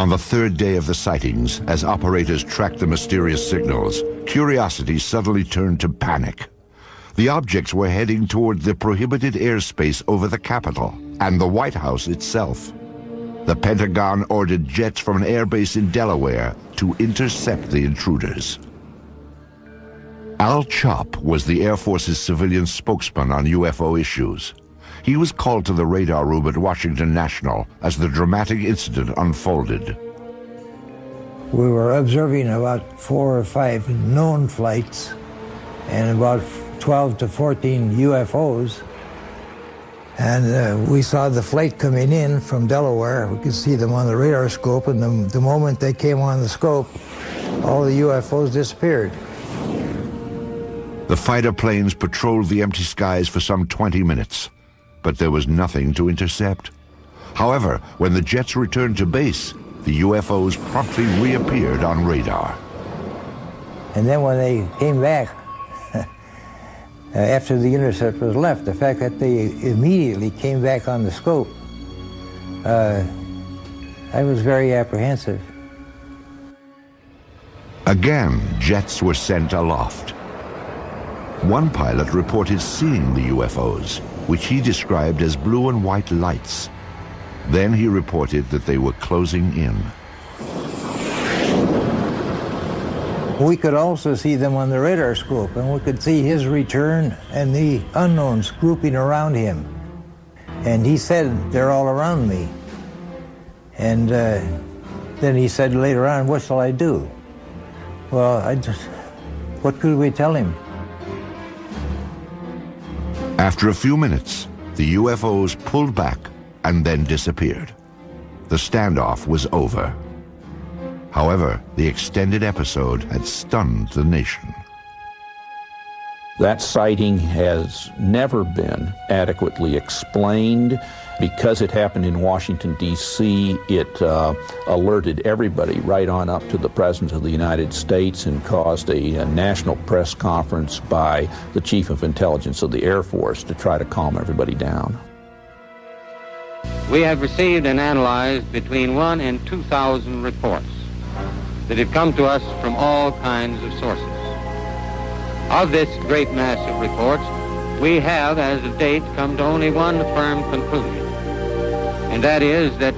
On the third day of the sightings, as operators tracked the mysterious signals, curiosity suddenly turned to panic. The objects were heading toward the prohibited airspace over the Capitol and the White House itself. The Pentagon ordered jets from an airbase in Delaware to intercept the intruders. Al Chop was the Air Force's civilian spokesman on UFO issues. He was called to the radar room at Washington National as the dramatic incident unfolded. We were observing about 4 or 5 known flights and about 12 to 14 UFOs. And we saw the flight coming in from Delaware. We could see them on the radar scope, and the moment they came on the scope, all the UFOs disappeared. The fighter planes patrolled the empty skies for some 20 minutes, but there was nothing to intercept. However, when the jets returned to base, the UFOs promptly reappeared on radar. And then when they came back, after the interceptors left, the fact that they immediately came back on the scope, I was very apprehensive. Again, jets were sent aloft. One pilot reported seeing the UFOs, which he described as blue and white lights. Then he reported that they were closing in. We could also see them on the radar scope, and we could see his return and the unknowns grouping around him. And he said, "They're all around me." And then he said later on, "What shall I do?" Well, what could we tell him? After a few minutes, the UFOs pulled back and then disappeared. The standoff was over. However, the extended episode had stunned the nation. That sighting has never been adequately explained. Because it happened in Washington, D.C., it alerted everybody right on up to the President of the United States and caused a national press conference by the Chief of Intelligence of the Air Force to try to calm everybody down. We have received and analyzed between 1,000 and 2,000 reports that have come to us from all kinds of sources. Of this great mass of reports, we have, as of date, come to only one firm conclusion, and that is that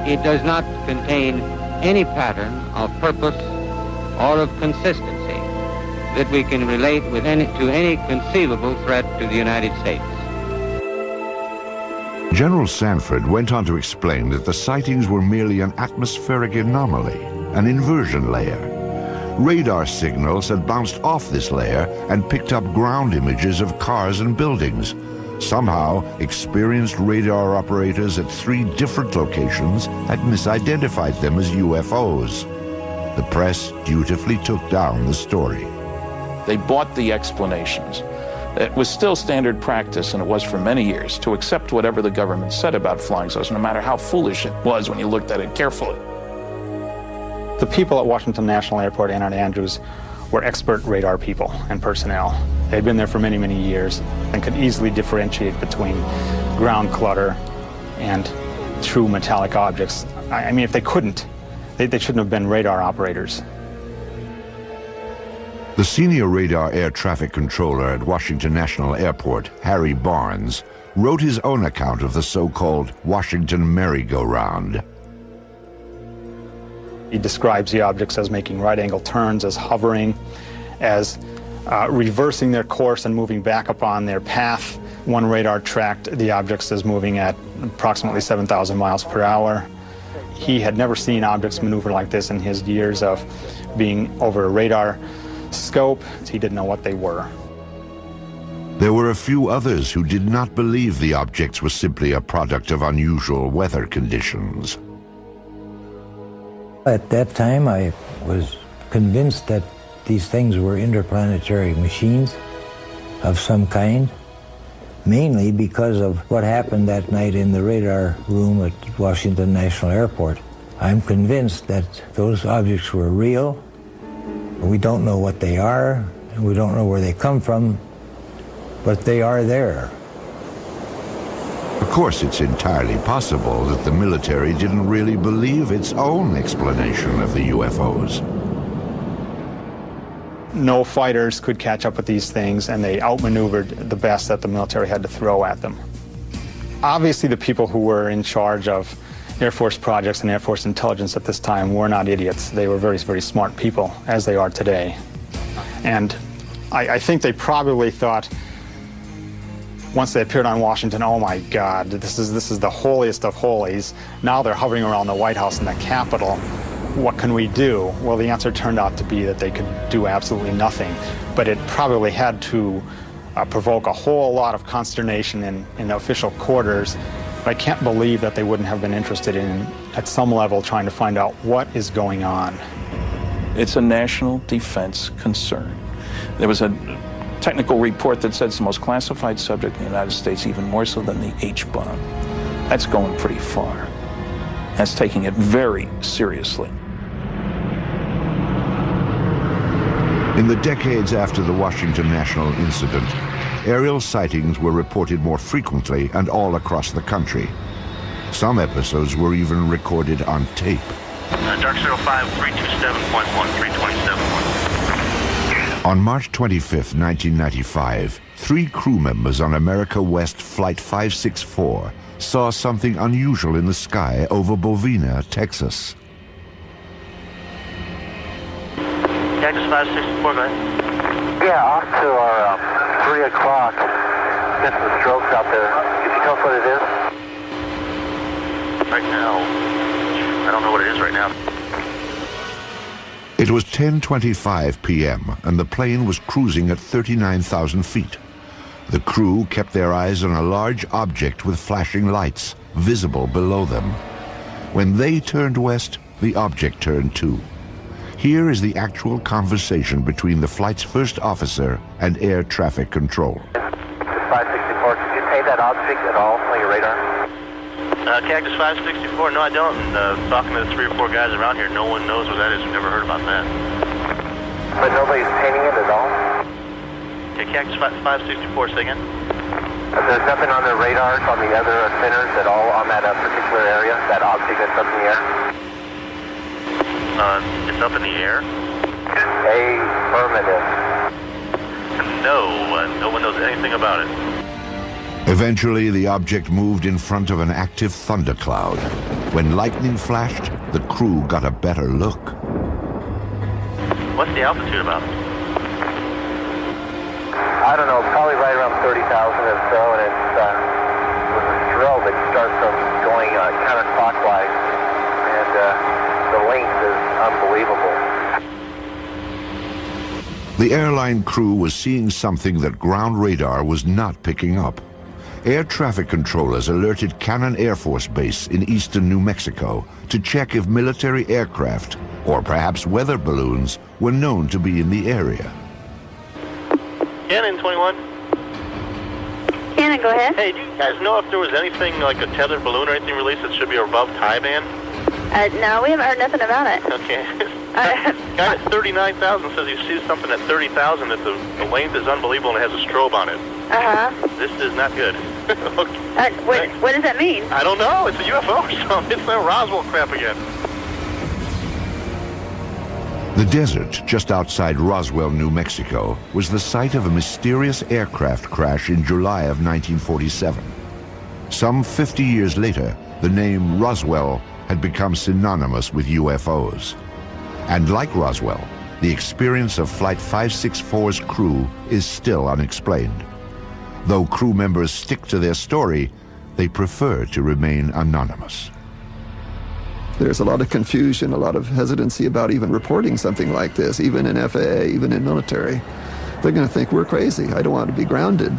it does not contain any pattern of purpose or of consistency that we can relate to any conceivable threat to the United States. General Sanford went on to explain that the sightings were merely an atmospheric anomaly, an inversion layer. Radar signals had bounced off this layer and picked up ground images of cars and buildings. Somehow, experienced radar operators at 3 different locations had misidentified them as UFOs. The press dutifully took down the story. They bought the explanations. It was still standard practice, and it was for many years, to accept whatever the government said about flying saucers, no matter how foolish it was when you looked at it carefully. The people at Washington National Airport and at Andrews were expert radar people and personnel. They'd been there for many, many years and could easily differentiate between ground clutter and true metallic objects. I mean, if they couldn't, they shouldn't have been radar operators. The senior radar air traffic controller at Washington National Airport, Harry Barnes, wrote his own account of the so-called Washington merry-go-round. He describes the objects as making right-angle turns, as hovering, as reversing their course and moving back upon their path. One radar tracked the objects as moving at approximately 7,000 miles per hour. He had never seen objects maneuver like this in his years of being over a radar scope. He didn't know what they were. There were a few others who did not believe the objects were simply a product of unusual weather conditions. At that time, I was convinced that these things were interplanetary machines of some kind, mainly because of what happened that night in the radar room at Washington National Airport. I'm convinced that those objects were real. We don't know what they are, and we don't know where they come from, but they are there. Of course, it's entirely possible that the military didn't really believe its own explanation of the UFOs. No fighters could catch up with these things, and they outmaneuvered the best that the military had to throw at them. Obviously, the people who were in charge of Air Force projects and Air Force intelligence at this time were not idiots. They were very, very smart people, as they are today. And I think they probably thought, once they appeared on Washington, oh my God, this is the holiest of holies. Now they're hovering around the White House and the Capitol. What can we do? Well, the answer turned out to be that they could do absolutely nothing. But it probably had to provoke a whole lot of consternation in official quarters. But I can't believe that they wouldn't have been interested in, at some level, trying to find out what is going on. It's a national defense concern. There was a technical report that said it's the most classified subject in the United States, even more so than the H-bomb. That's going pretty far. That's taking it very seriously. In the decades after the Washington National Incident, aerial sightings were reported more frequently and all across the country. Some episodes were even recorded on tape. Dark 05, 327.1, 327.1. On March 25, 1995, 3 crew members on America West Flight 564 saw something unusual in the sky over Bovina, Texas. Cactus 564, go ahead. Yeah, off to our 3 o'clock. Get some strokes out there. Can you tell us what it is? Right now, I don't know what it is right now. It was 10:25 p.m. and the plane was cruising at 39,000 feet. The crew kept their eyes on a large object with flashing lights, visible below them. When they turned west, the object turned too. Here is the actual conversation between the flight's first officer and air traffic control. 564, did you pay that object at all on your radar? Cactus 564, no I don't. And talking to the 3 or 4 guys around here, no one knows what that is. We've never heard about that. But nobody's painting it at all? Okay, Cactus 564, say again? There's nothing on their radars on the other centers at all on that particular area, that object that's up in the air? It's up in the air? Affirmative. No, no one knows anything about it. Eventually, the object moved in front of an active thundercloud. When lightning flashed, the crew got a better look. What's the altitude about? I don't know, probably right around 30,000 or so, and it's with a drill that starts them going counterclockwise, and the length is unbelievable. The airline crew was seeing something that ground radar was not picking up. Air traffic controllers alerted Cannon Air Force Base in eastern New Mexico to check if military aircraft, or perhaps weather balloons, were known to be in the area. Cannon 21. Cannon, go ahead. Hey, do you guys know if there was anything like a tethered balloon or anything released that should be above tie band? No, we haven't heard nothing about it. Okay. Guy at 39,000 says he sees something at 30,000 that the length is unbelievable and it has a strobe on it. Uh-huh. This is not good. Okay. What does that mean? I don't know. It's a UFO or something. It's that Roswell crap again. The desert just outside Roswell, New Mexico, was the site of a mysterious aircraft crash in July of 1947. Some 50 years later, the name Roswell had become synonymous with UFOs. And like Roswell, the experience of Flight 564's crew is still unexplained. Though crew members stick to their story, they prefer to remain anonymous. There's a lot of confusion, a lot of hesitancy about even reporting something like this, even in FAA, even in military. They're going to think we're crazy. I don't want to be grounded.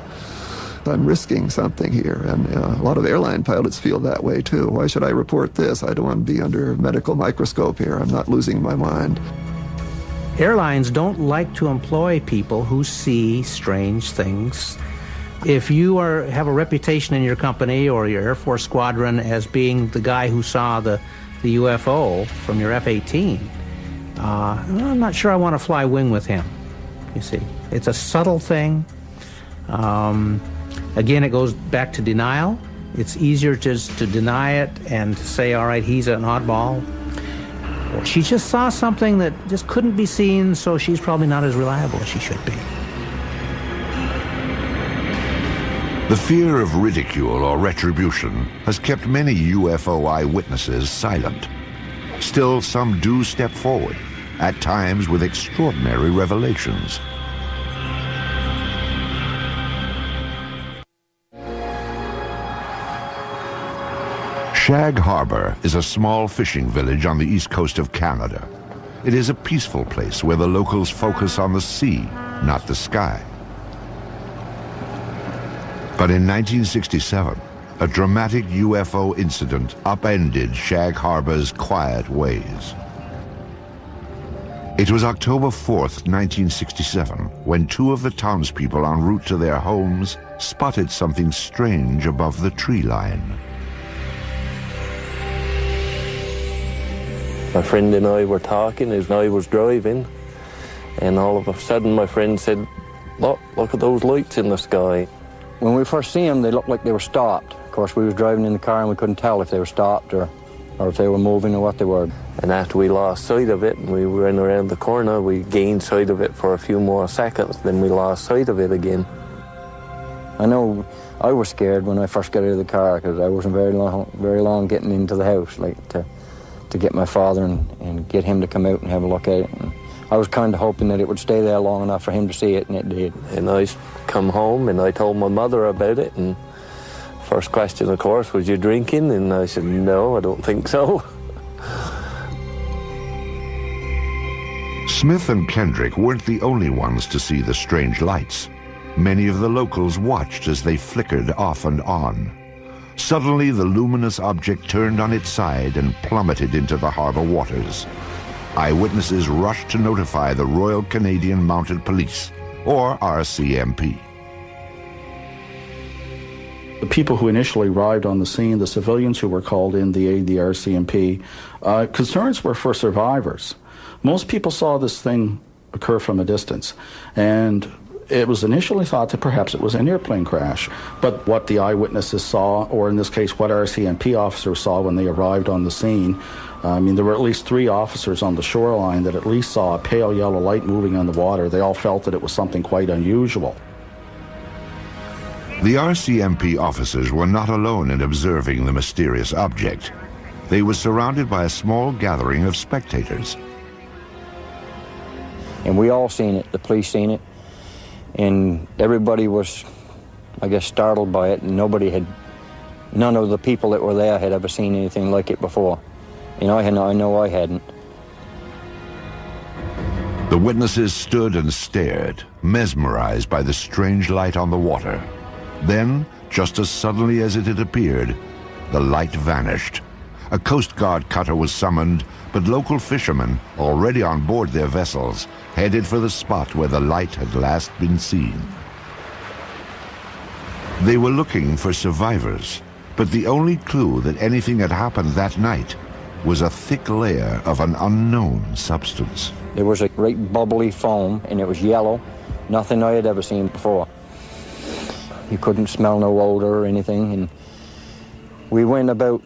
I'm risking something here. And a lot of airline pilots feel that way too. Why should I report this? I don't want to be under a medical microscope here. I'm not losing my mind. Airlines don't like to employ people who see strange things. If you have a reputation in your company or your Air Force squadron as being the guy who saw the UFO from your F-18, I'm not sure I want to fly wing with him, you see. It's a subtle thing. Again, it goes back to denial. It's easier just to deny it and to say, all right, he's an oddball. Or she just saw something that just couldn't be seen, so she's probably not as reliable as she should be. The fear of ridicule or retribution has kept many UFO eyewitnesses silent. Still, some do step forward, at times with extraordinary revelations. Shag Harbor is a small fishing village on the east coast of Canada. It is a peaceful place where the locals focus on the sea, not the sky. But in 1967, a dramatic UFO incident upended Shag Harbor's quiet ways. It was October 4th, 1967, when two of the townspeople en route to their homes spotted something strange above the tree line. My friend and I were talking as I was driving, and all of a sudden my friend said, look at those lights in the sky. When we first seen them, they looked like they were stopped. Of course, we was driving in the car and we couldn't tell if they were stopped or if they were moving or what they were. And after we lost sight of it and we ran around the corner, we gained sight of it for a few more seconds, then we lost sight of it again. I know I was scared when I first got out of the car because I wasn't very long getting into the house, like to get my father and get him to come out and have a look at it. And I was kind of hoping that it would stay there long enough for him to see it, and it did. And I come home and I told my mother about it, and first question, of course, was you drinking? And I said, no, I don't think so. Smith and Kendrick weren't the only ones to see the strange lights. Many of the locals watched as they flickered off and on. Suddenly, the luminous object turned on its side and plummeted into the harbor waters. Eyewitnesses rushed to notify the Royal Canadian Mounted Police, or RCMP. The people who initially arrived on the scene, the civilians who were called in to aid the RCMP, concerns were for survivors. Most people saw this thing occur from a distance, and it was initially thought that perhaps it was an airplane crash, but what the eyewitnesses saw, or in this case what RCMP officers saw when they arrived on the scene, there were at least 3 officers on the shoreline that at least saw a pale yellow light moving on the water. They all felt that it was something quite unusual. The RCMP officers were not alone in observing the mysterious object. They were surrounded by a small gathering of spectators. And we all seen it, the police seen it, and everybody was, I guess, startled by it, and none of the people that were there had ever seen anything like it before. I know I hadn't. The witnesses stood and stared, mesmerized by the strange light on the water. Then, just as suddenly as it had appeared, the light vanished. A Coast Guard cutter was summoned, but local fishermen, already on board their vessels, headed for the spot where the light had last been seen. They were looking for survivors, but the only clue that anything had happened that night was a thick layer of an unknown substance. There was a great bubbly foam, and it was yellow, nothing I had ever seen before. You couldn't smell no odor or anything, and we went about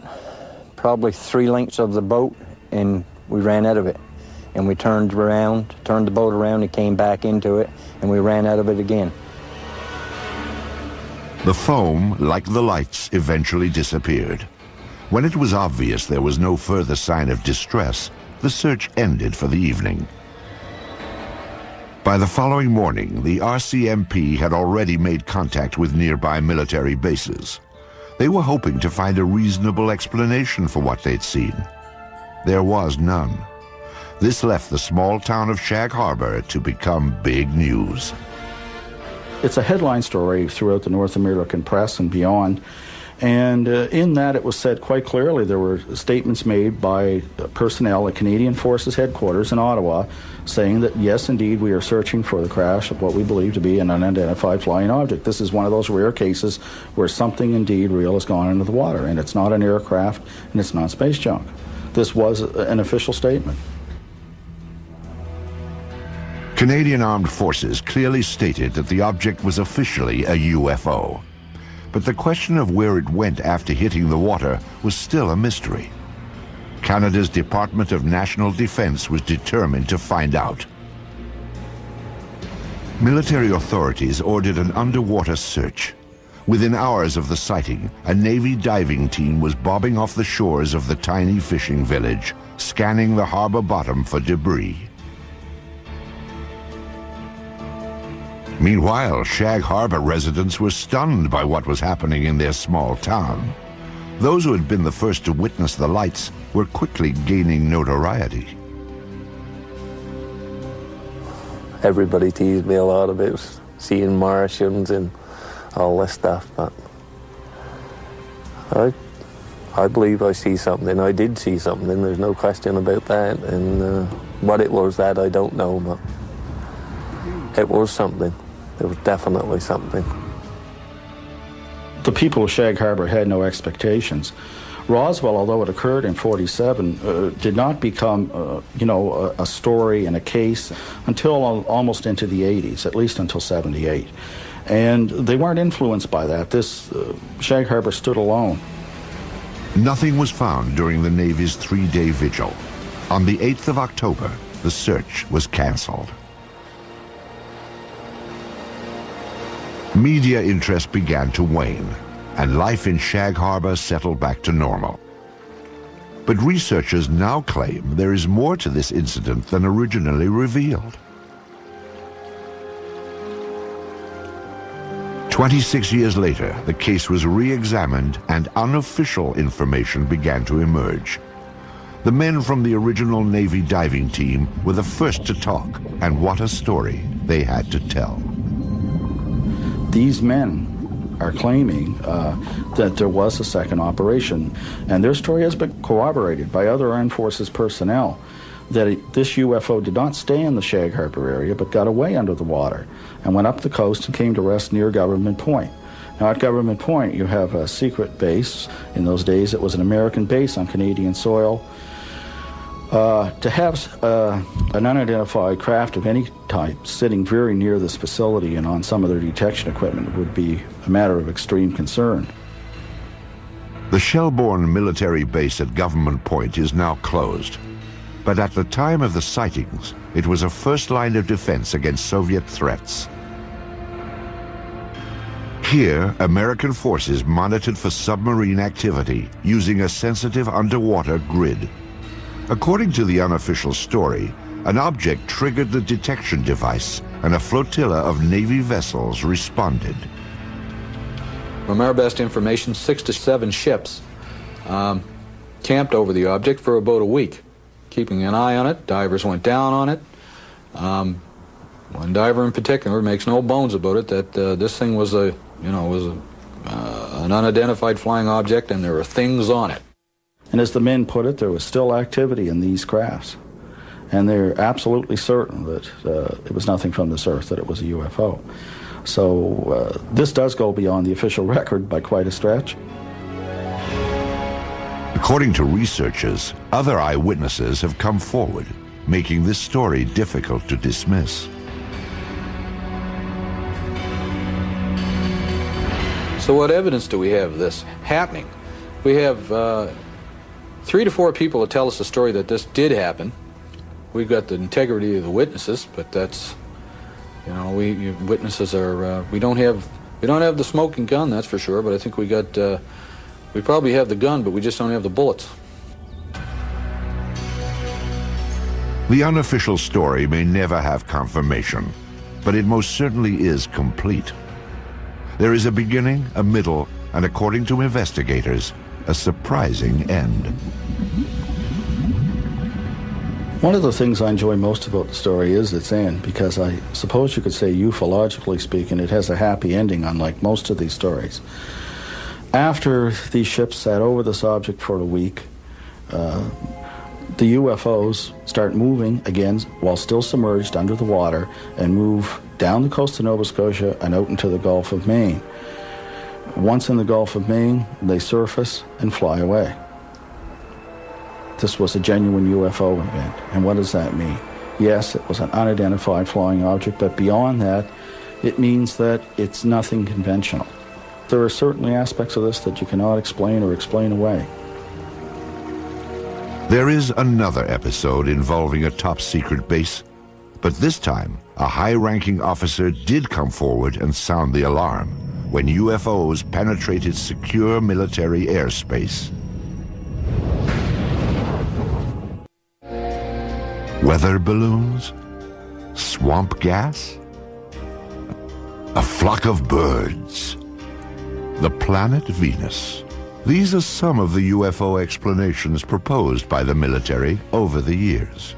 probably 3 lengths of the boat, and we ran out of it. And we turned the boat around and came back into it, and we ran out of it again. The foam, like the lights, eventually disappeared. When it was obvious there was no further sign of distress, the search ended for the evening. By the following morning, the RCMP had already made contact with nearby military bases. They were hoping to find a reasonable explanation for what they'd seen. There was none. This left the small town of Shag Harbor to become big news. It's a headline story throughout the North American press and beyond. And in that, it was said quite clearly, there were statements made by personnel at Canadian Forces headquarters in Ottawa saying that, yes, indeed, we are searching for the crash of what we believe to be an unidentified flying object. This is one of those rare cases where something indeed real has gone into the water, and it's not an aircraft, and it's not space junk. This was an official statement. Canadian Armed Forces clearly stated that the object was officially a UFO. but the question of where it went after hitting the water was still a mystery. Canada's Department of National Defense was determined to find out. Military authorities ordered an underwater search. Within hours of the sighting, a Navy diving team was bobbing off the shores of the tiny fishing village, scanning the harbor bottom for debris. Meanwhile, Shag Harbor residents were stunned by what was happening in their small town. Those who had been the first to witness the lights were quickly gaining notoriety. Everybody teased me a lot about seeing Martians and all this stuff, but I believe I see something. I did see something, there's no question about that, and what it was that I don't know, but it was something. It was definitely something. The people of Shag Harbor had no expectations. Roswell, although it occurred in '47, did not become, a story and a case until almost into the '80s, at least until '78. And they weren't influenced by that. Shag Harbor stood alone. Nothing was found during the Navy's 3-day vigil. On the 8th of October, the search was canceled. Media interest began to wane, and life in Shag Harbor settled back to normal. But researchers now claim there is more to this incident than originally revealed. 26 years later, the case was re-examined and unofficial information began to emerge. The men from the original Navy diving team were the first to talk, and what a story they had to tell. These men are claiming that there was a second operation, and their story has been corroborated by other Armed Forces personnel, that this UFO did not stay in the Shag Harbor area, but got away under the water and went up the coast and came to rest near Government Point. Now, at Government Point, you have a secret base. In those days, it was an American base on Canadian soil. To have an unidentified craft of any type sitting very near this facility and on some of their detection equipment would be a matter of extreme concern. The Shelbourne military base at Government Point is now closed. But at the time of the sightings, it was a first line of defense against Soviet threats. Here, American forces monitored for submarine activity using a sensitive underwater grid. According to the unofficial story, an object triggered the detection device, and a flotilla of Navy vessels responded. From our best information, 6 to 7 ships camped over the object for about a week, keeping an eye on it. Divers went down on it. One diver in particular makes no bones about it that this thing was an unidentified flying object, and there were things on it. And as the men put it, there was still activity in these crafts. And they're absolutely certain that it was nothing from this earth, that it was a UFO. So this does go beyond the official record by quite a stretch. According to researchers, other eyewitnesses have come forward, making this story difficult to dismiss. So what evidence do we have of this happening? We have 3 to 4 people that tell us the story that this did happen. We've got the integrity of the witnesses, but that's, witnesses are, we don't have the smoking gun, that's for sure, but I think we probably have the gun, but we just don't have the bullets. The unofficial story may never have confirmation, but it most certainly is complete. There is a beginning, a middle, and according to investigators, a surprising end. One of the things I enjoy most about the story is its end, because I suppose you could say, ufologically speaking, it has a happy ending, unlike most of these stories. After these ships sat over this object for a week, the UFOs start moving again while still submerged under the water and move down the coast of Nova Scotia and out into the Gulf of Maine. Once in the Gulf of Maine, they surface and fly away. This was a genuine UFO event. And what does that mean? Yes, it was an unidentified flying object, but beyond that, it means that it's nothing conventional. there are certainly aspects of this that you cannot explain or explain away. There is another episode involving a top-secret base, but this time a high-ranking officer did come forward and sound the alarm when UFOs penetrated secure military airspace. Weather balloons? Swamp gas? A flock of birds? The planet Venus? These are some of the UFO explanations proposed by the military over the years.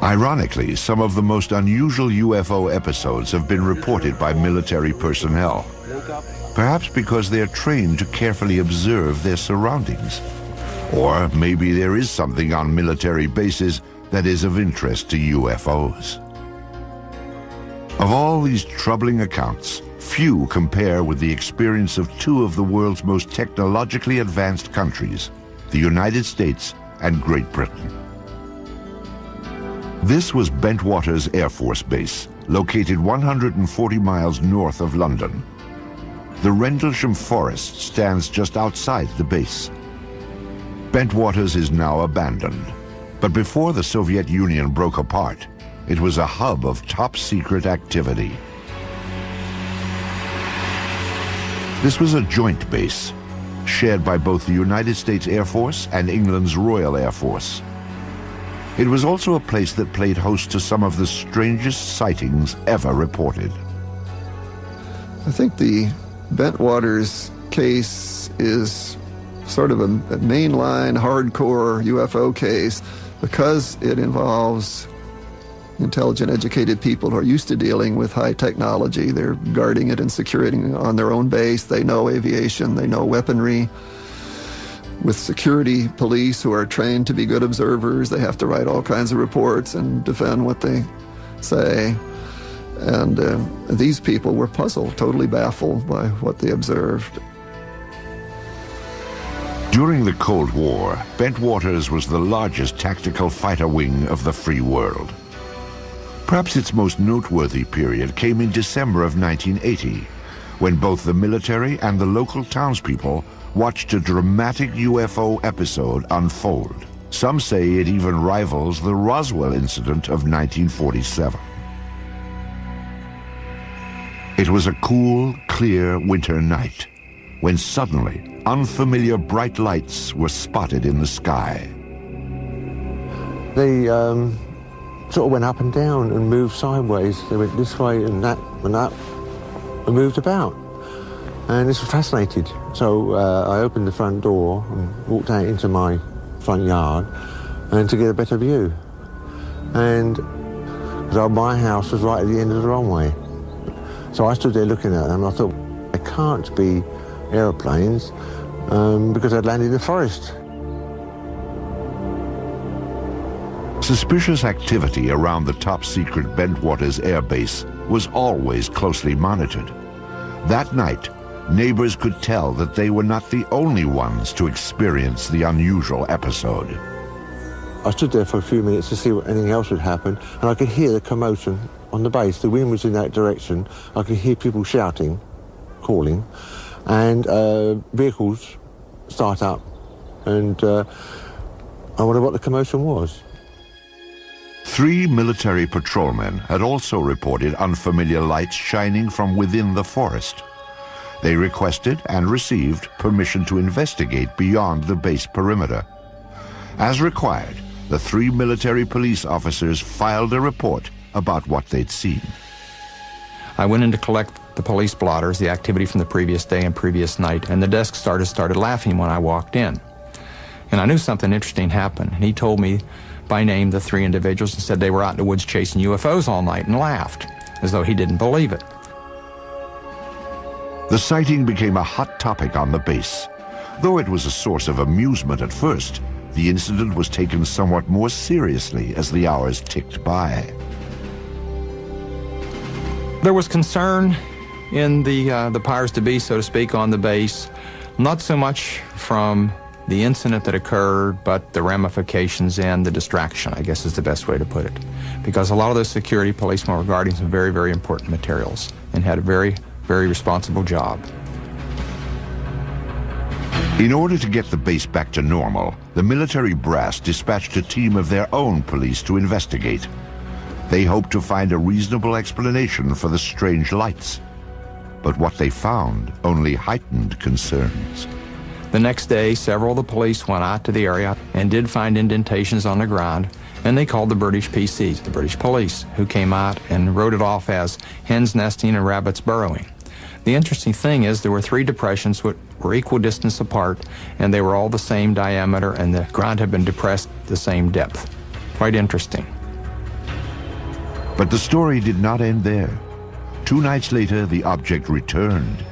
Ironically, some of the most unusual UFO episodes have been reported by military personnel, perhaps because they are trained to carefully observe their surroundings. Or maybe there is something on military bases that is of interest to UFOs. Of all these troubling accounts, few compare with the experience of two of the world's most technologically advanced countries, the United States and Great Britain. This was Bentwaters Air Force Base, located 140 miles north of London. The Rendlesham Forest stands just outside the base. Bentwaters is now abandoned, but before the Soviet Union broke apart, it was a hub of top-secret activity. This was a joint base, shared by both the United States Air Force and England's Royal Air Force. It was also a place that played host to some of the strangest sightings ever reported. I think the Bentwaters case is sort of a mainline, hardcore UFO case because it involves intelligent, educated people who are used to dealing with high technology. They're guarding it and securing it on their own base. They know aviation, they know weaponry. With security police who are trained to be good observers, they have to write all kinds of reports and defend what they say. And these people were puzzled, totally baffled by what they observed. During the Cold War, Bentwaters was the largest tactical fighter wing of the free world. Perhaps its most noteworthy period came in December of 1980, when both the military and the local townspeople watched a dramatic UFO episode unfold. Some say it even rivals the Roswell incident of 1947. It was a cool, clear winter night when suddenly unfamiliar bright lights were spotted in the sky. They sort of went up and down and moved sideways. They went this way and that and moved about. And this was fascinated. So I opened the front door and walked out into my front yard and to get a better view. And my house was right at the end of the runway. So I stood there looking at them and I thought, it can't be aeroplanes because they'd landed in the forest. Suspicious activity around the top-secret Bentwaters Air Base was always closely monitored. That night, neighbors could tell that they were not the only ones to experience the unusual episode. I stood there for a few minutes to see what anything else would happen, and I could hear the commotion on the base. The wind was in that direction. I could hear people shouting, calling, and vehicles start up, and I wondered what the commotion was. 3 military patrolmen had also reported unfamiliar lights shining from within the forest. They requested and received permission to investigate beyond the base perimeter. As required, the 3 military police officers filed a report about what they'd seen. I went in to collect the police blotters, the activity from the previous day and previous night, and the desk started laughing when I walked in. And I knew something interesting happened. And he told me by name the 3 individuals and said they were out in the woods chasing UFOs all night, and laughed, as though he didn't believe it. The sighting became a hot topic on the base. Though it was a source of amusement at first, the incident was taken somewhat more seriously as the hours ticked by. There was concern in the powers to be, so to speak, on the base, not so much from the incident that occurred, but the ramifications and the distraction, I guess is the best way to put it. Because a lot of those security policemen were guarding some very, very important materials and had a very very responsible job. In order to get the base back to normal, the military brass dispatched a team of their own police to investigate. They hoped to find a reasonable explanation for the strange lights. But what they found only heightened concerns. The next day, several of the police went out to the area and did find indentations on the ground, and they called the British PCs, the British police, who came out and wrote it off as hens nesting and rabbits burrowing. The interesting thing is there were 3 depressions which were equal distance apart, and they were all the same diameter, and the ground had been depressed the same depth. Quite interesting. But the story did not end there. 2 nights later, the object returned.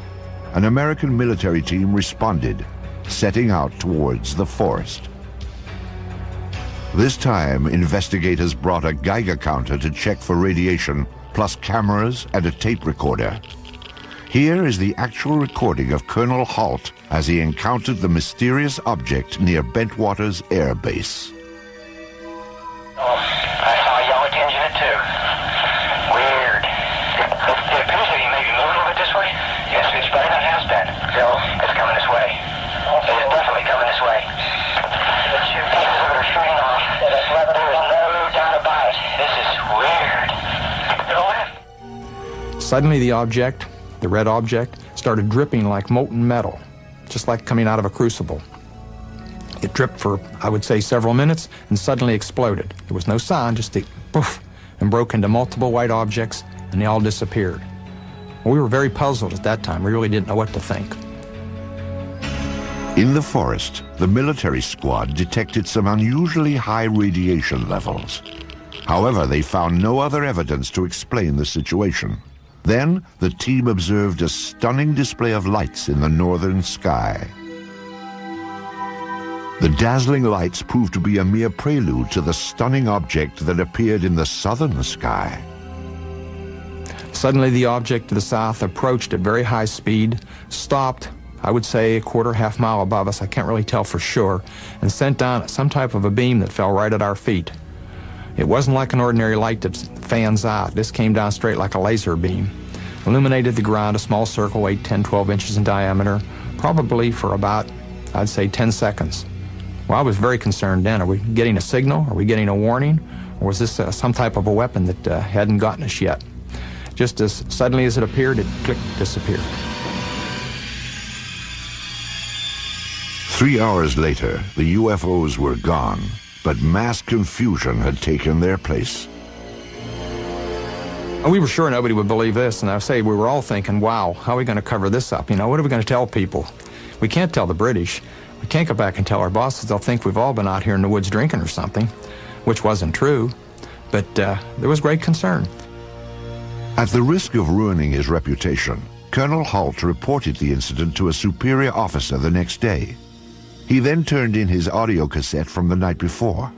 An American military team responded, setting out towards the forest. This time, investigators brought a Geiger counter to check for radiation, plus cameras and a tape recorder. Here is the actual recording of Colonel Halt as he encountered the mysterious object near Bentwaters Air Base. Oh, I saw a yellow tinge in it too. Weird. It appears that he may be moving a little bit this way. Yes, it's better than it has been. So, it's coming this way. It is definitely coming this way. The pieces of it are shooting off. There is no doubt about it. This is weird. Go ahead. Suddenly the object, the red object, started dripping like molten metal, just like coming out of a crucible. It dripped for, I would say, several minutes and suddenly exploded. There was no sound, just a poof, and broke into multiple white objects, and they all disappeared. Well, we were very puzzled at that time. We really didn't know what to think. In the forest, the military squad detected some unusually high radiation levels. However, they found no other evidence to explain the situation. Then, the team observed a stunning display of lights in the northern sky. The dazzling lights proved to be a mere prelude to the stunning object that appeared in the southern sky. Suddenly, the object to the south approached at very high speed, stopped, I would say a quarter, half mile above us, I can't really tell for sure, and sent down some type of a beam that fell right at our feet. It wasn't like an ordinary light that fans out. This came down straight like a laser beam. Illuminated the ground, a small circle, 8, 10, 12 inches in diameter, probably for about, I'd say, 10 seconds. Well, I was very concerned then. Are we getting a signal? Are we getting a warning? Or was this some type of a weapon that hadn't gotten us yet? Just as suddenly as it appeared, it clicked, disappeared. 3 hours later, the UFOs were gone, but mass confusion had taken their place. We were sure nobody would believe this, and I say we were all thinking, wow, how are we going to cover this up? You know, what are we going to tell people? We can't tell the British. We can't go back and tell our bosses. They'll think we've all been out here in the woods drinking or something, which wasn't true, but there was great concern. At the risk of ruining his reputation, Colonel Halt reported the incident to a superior officer the next day. He then turned in his audio cassette from the night before.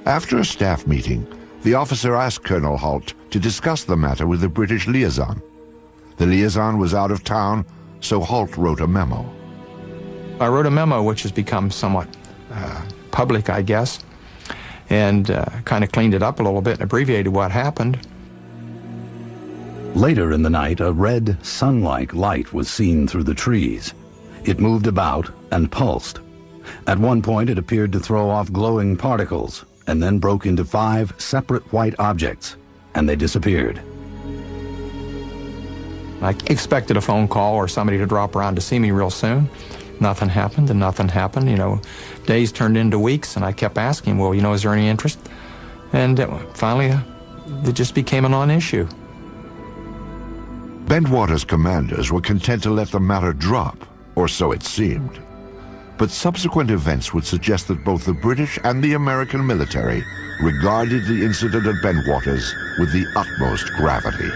After a staff meeting, the officer asked Colonel Halt to discuss the matter with the British liaison. The liaison was out of town, so Halt wrote a memo. I wrote a memo which has become somewhat public, I guess, and kind of cleaned it up a little bit and abbreviated what happened. Later in the night, a red, sun-like light was seen through the trees. It moved about and pulsed. At one point, it appeared to throw off glowing particles, and then broke into 5 separate white objects, and they disappeared. I expected a phone call or somebody to drop around to see me real soon. Nothing happened, and nothing happened. You know, days turned into weeks, and I kept asking, well, you know, is there any interest? And finally, it just became a non-issue. Bentwaters' commanders were content to let the matter drop, or so it seemed. But subsequent events would suggest that both the British and the American military regarded the incident at Bentwaters with the utmost gravity.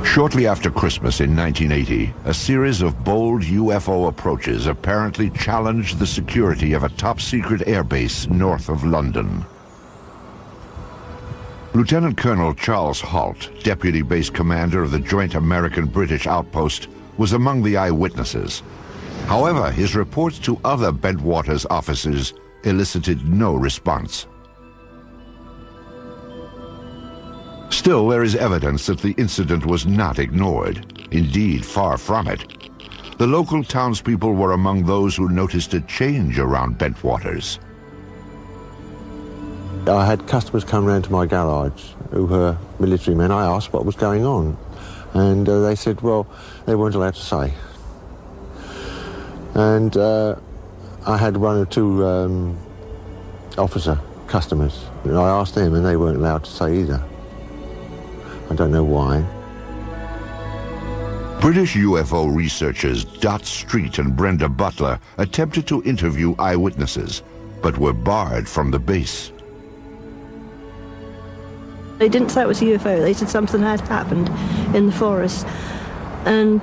Shortly after Christmas in 1980, a series of bold UFO approaches apparently challenged the security of a top-secret airbase north of London. Lieutenant Colonel Charles Halt, Deputy Base Commander of the Joint American-British Outpost, was among the eyewitnesses. However, his reports to other Bentwaters officers elicited no response. Still, there is evidence that the incident was not ignored. Indeed, far from it. The local townspeople were among those who noticed a change around Bentwaters. I had customers come round to my garage who were military men. I asked what was going on, and they said, well, they weren't allowed to say. And I had one or two officer customers, and I asked them, and they weren't allowed to say either. I don't know why. British UFO researchers Dot Street and Brenda Butler attempted to interview eyewitnesses, but were barred from the base. They didn't say it was a UFO, they said something had happened in the forest. And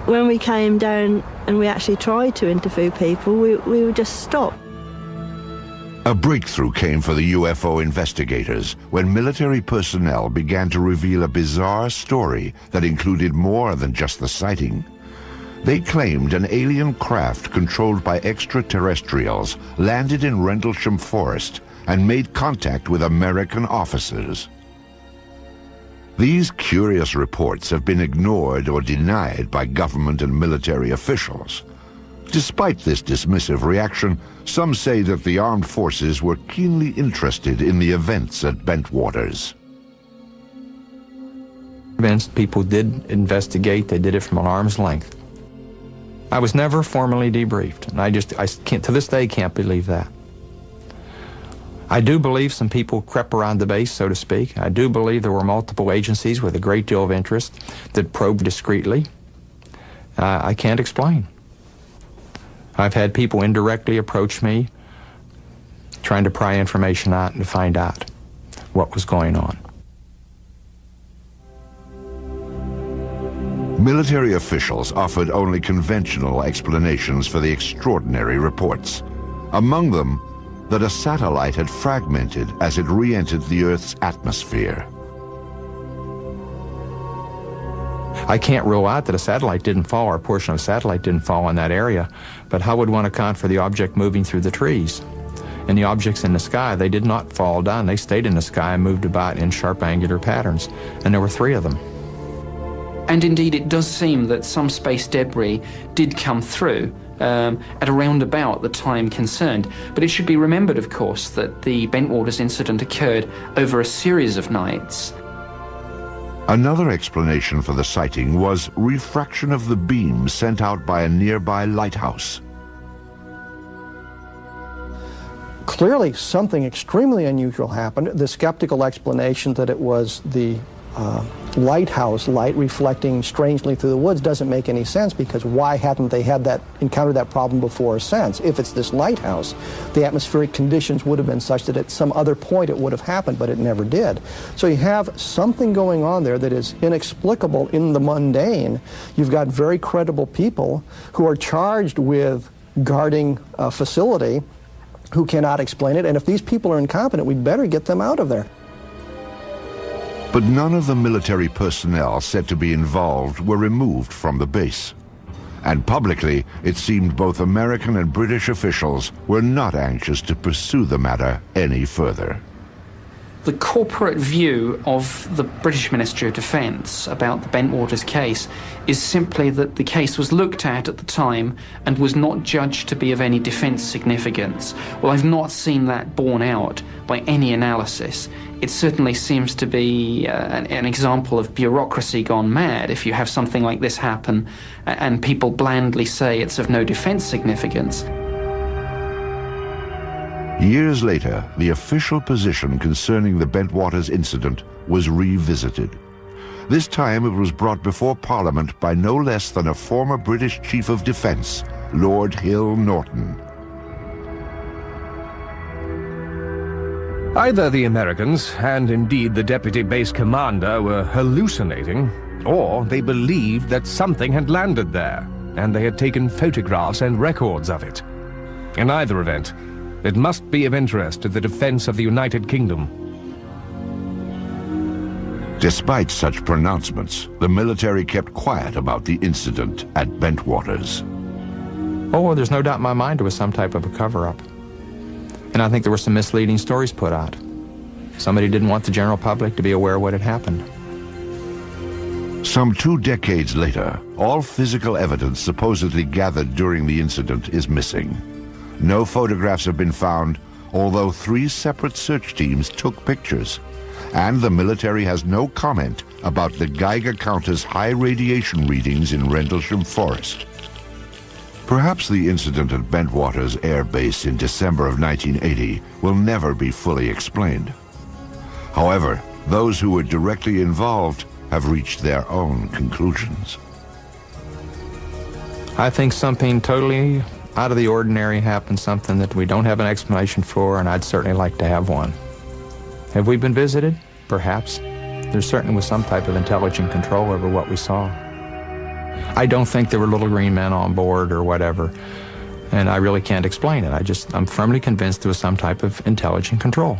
when we came down and we actually tried to interview people, we were just stopped. A breakthrough came for the UFO investigators when military personnel began to reveal a bizarre story that included more than just the sighting. They claimed an alien craft controlled by extraterrestrials landed in Rendlesham Forest and made contact with American officers. These curious reports have been ignored or denied by government and military officials. Despite this dismissive reaction, some say that the armed forces were keenly interested in the events at Bentwaters. People did investigate. They did it from an arm's length. I was never formally debriefed, and I can't, to this day, can't believe that. I do believe some people crept around the base, so to speak. I do believe there were multiple agencies with a great deal of interest that probed discreetly. I can't explain. I've had people indirectly approach me trying to pry information out and to find out what was going on. Military officials offered only conventional explanations for the extraordinary reports. Among them, that a satellite had fragmented as it re-entered the Earth's atmosphere. I can't rule out that a satellite didn't fall, or a portion of a satellite didn't fall in that area, but how would one account for the object moving through the trees? And the objects in the sky, they did not fall down. They stayed in the sky and moved about in sharp angular patterns, and there were 3 of them. And indeed, it does seem that some space debris did come through at around about the time concerned. But it should be remembered, of course, that the Bentwaters incident occurred over a series of nights. Another explanation for the sighting was refraction of the beam sent out by a nearby lighthouse. Clearly, something extremely unusual happened. The skeptical explanation that it was the lighthouse light reflecting strangely through the woods doesn't make any sense, because why hadn't they encountered that problem before since? If it's this lighthouse, the atmospheric conditions would have been such that at some other point it would have happened, but it never did. So you have something going on there that is inexplicable in the mundane. You've got very credible people who are charged with guarding a facility who cannot explain it, and if these people are incompetent, we'd better get them out of there. But none of the military personnel said to be involved were removed from the base. And publicly, it seemed both American and British officials were not anxious to pursue the matter any further. The corporate view of the British Ministry of Defence about the Bentwaters case is simply that the case was looked at the time and was not judged to be of any defence significance. Well, I've not seen that borne out by any analysis. It certainly seems to be an example of bureaucracy gone mad if you have something like this happen and people blandly say it's of no defence significance. Years later, the official position concerning the Bentwaters incident was revisited. This time it was brought before Parliament by no less than a former British Chief of Defence, Lord Hill Norton. Either the Americans, and indeed the deputy base commander, were hallucinating, or they believed that something had landed there, and they had taken photographs and records of it. In either event, it must be of interest to the defense of the United Kingdom. Despite such pronouncements, the military kept quiet about the incident at Bentwaters. Oh, there's no doubt in my mind it was some type of a cover-up. And I think there were some misleading stories put out. Somebody didn't want the general public to be aware of what had happened. Some 2 decades later, all physical evidence supposedly gathered during the incident is missing. No photographs have been found, although 3 separate search teams took pictures. And the military has no comment about the Geiger counter's high radiation readings in Rendlesham Forest. Perhaps the incident at Bentwaters Air Base in December of 1980 will never be fully explained. However, those who were directly involved have reached their own conclusions. I think something totally out of the ordinary happened, something that we don't have an explanation for, and I'd certainly like to have one. Have we been visited? Perhaps. There certainly was some type of intelligent control over what we saw. I don't think there were little green men on board or whatever, and I really can't explain it. I'm firmly convinced there was some type of intelligent control.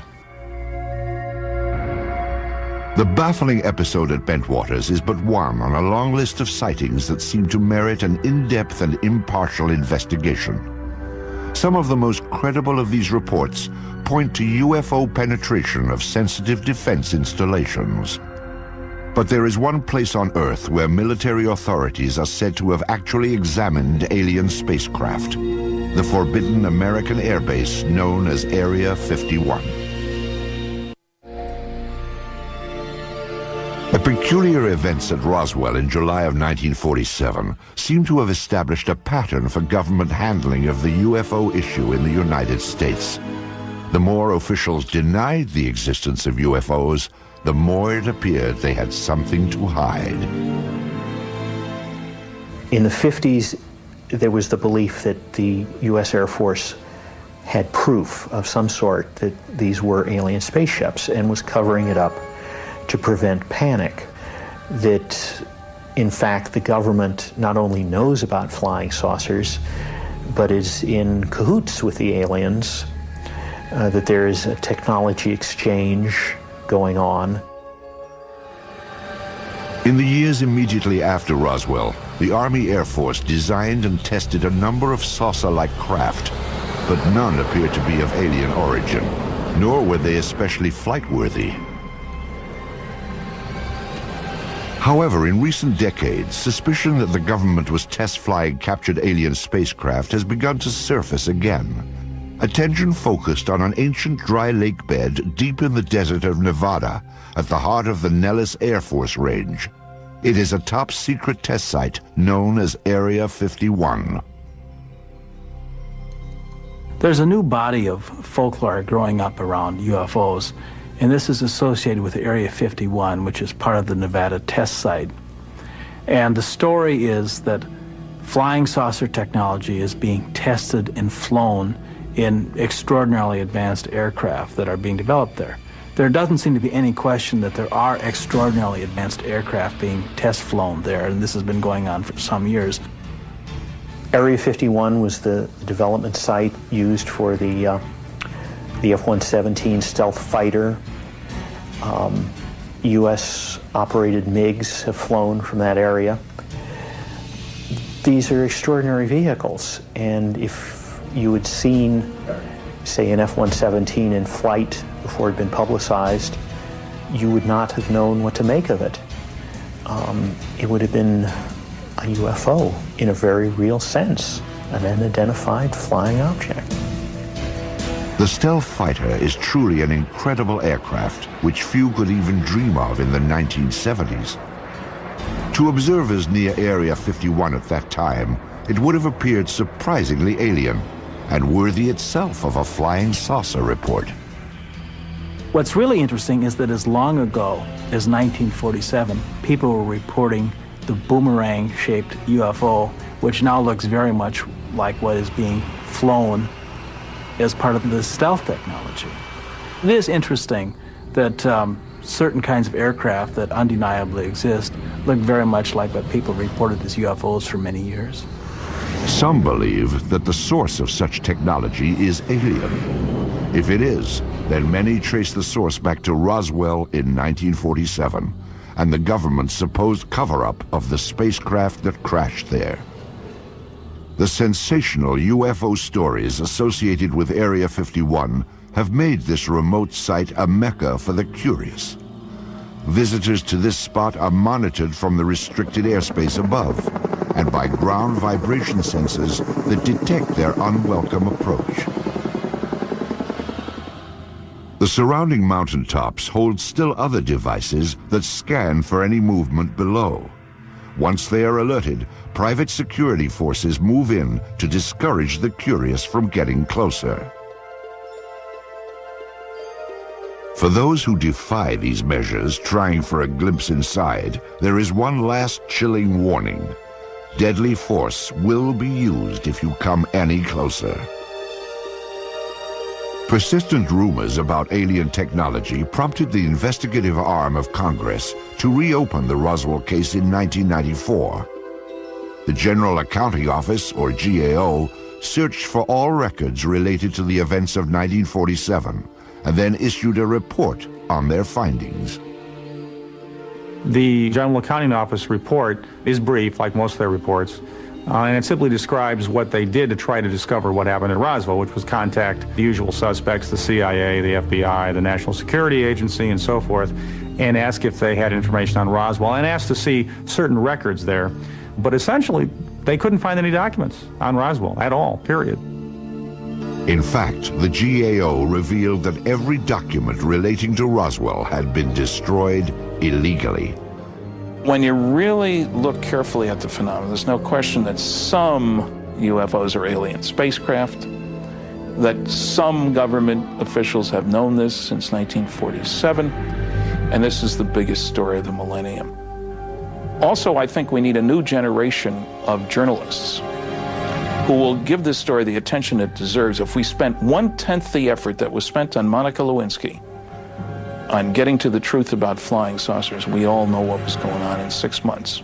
The baffling episode at Bentwaters is but one on a long list of sightings that seem to merit an in-depth and impartial investigation. Some of the most credible of these reports point to UFO penetration of sensitive defense installations. But there is one place on Earth where military authorities are said to have actually examined alien spacecraft: the forbidden American airbase known as Area 51. The peculiar events at Roswell in July of 1947 seem to have established a pattern for government handling of the UFO issue in the United States. The more officials denied the existence of UFOs, the more it appeared they had something to hide. In the 50s, there was the belief that the U.S. Air Force had proof of some sort that these were alien spaceships and was covering it up to prevent panic. That, in fact, the government not only knows about flying saucers, but is in cahoots with the aliens, that there is a technology exchange going on. In the years immediately after Roswell, the Army Air Force designed and tested a number of saucer-like craft, but none appeared to be of alien origin, nor were they especially flight-worthy. However, in recent decades, suspicion that the government was test-flying captured alien spacecraft has begun to surface again. Attention focused on an ancient dry lake bed deep in the desert of Nevada, at the heart of the Nellis Air Force Range. It is a top-secret test site known as Area 51. There's a new body of folklore growing up around UFOs, and this is associated with Area 51, which is part of the Nevada test site. And the story is that flying saucer technology is being tested and flown in extraordinarily advanced aircraft that are being developed there. There doesn't seem to be any question that there are extraordinarily advanced aircraft being test flown there, and this has been going on for some years. Area 51 was the development site used for the F-117 stealth fighter. U.S.-operated MiGs have flown from that area. These are extraordinary vehicles, and if you had seen, say, an F-117 in flight before it had been publicized, you would not have known what to make of it. It would have been a UFO in a very real sense, an unidentified flying object. The stealth fighter is truly an incredible aircraft which few could even dream of in the 1970s. To observers near Area 51 at that time, it would have appeared surprisingly alien and worthy itself of a flying saucer report. What's really interesting is that as long ago as 1947, people were reporting the boomerang-shaped UFO, which now looks very much like what is being flown as part of the stealth technology. It is interesting that certain kinds of aircraft that undeniably exist look very much like what people reported as UFOs for many years. Some believe that the source of such technology is alien. If it is, then many trace the source back to Roswell in 1947 and the government's supposed cover-up of the spacecraft that crashed there. The sensational UFO stories associated with Area 51 have made this remote site a mecca for the curious. Visitors to this spot are monitored from the restricted airspace above and by ground vibration sensors that detect their unwelcome approach. The surrounding mountaintops hold still other devices that scan for any movement below. Once they are alerted, private security forces move in to discourage the curious from getting closer. For those who defy these measures, trying for a glimpse inside, there is one last chilling warning. Deadly force will be used if you come any closer. Persistent rumors about alien technology prompted the investigative arm of Congress to reopen the Roswell case in 1994. The General Accounting Office, or GAO, searched for all records related to the events of 1947 and then issued a report on their findings. The General Accounting Office report is brief, like most of their reports, and it simply describes what they did to try to discover what happened at Roswell, which was contact the usual suspects, the CIA, the FBI, the National Security Agency, and so forth, and ask if they had information on Roswell, and ask to see certain records there. But essentially, they couldn't find any documents on Roswell at all, period. In fact, the GAO revealed that every document relating to Roswell had been destroyed illegally. When you really look carefully at the phenomenon, there's no question that some UFOs are alien spacecraft, that some government officials have known this since 1947, and this is the biggest story of the millennium. Also, I think we need a new generation of journalists who will give this story the attention it deserves. If we spent 1/10 the effort that was spent on Monica Lewinsky on getting to the truth about flying saucers, we all know what was going on in 6 months.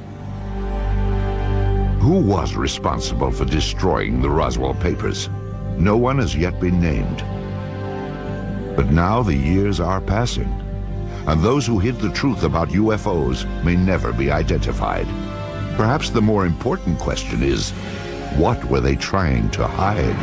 Who was responsible for destroying the Roswell papers? No one has yet been named. But now the years are passing, and those who hid the truth about UFOs may never be identified. Perhaps the more important question is, what were they trying to hide?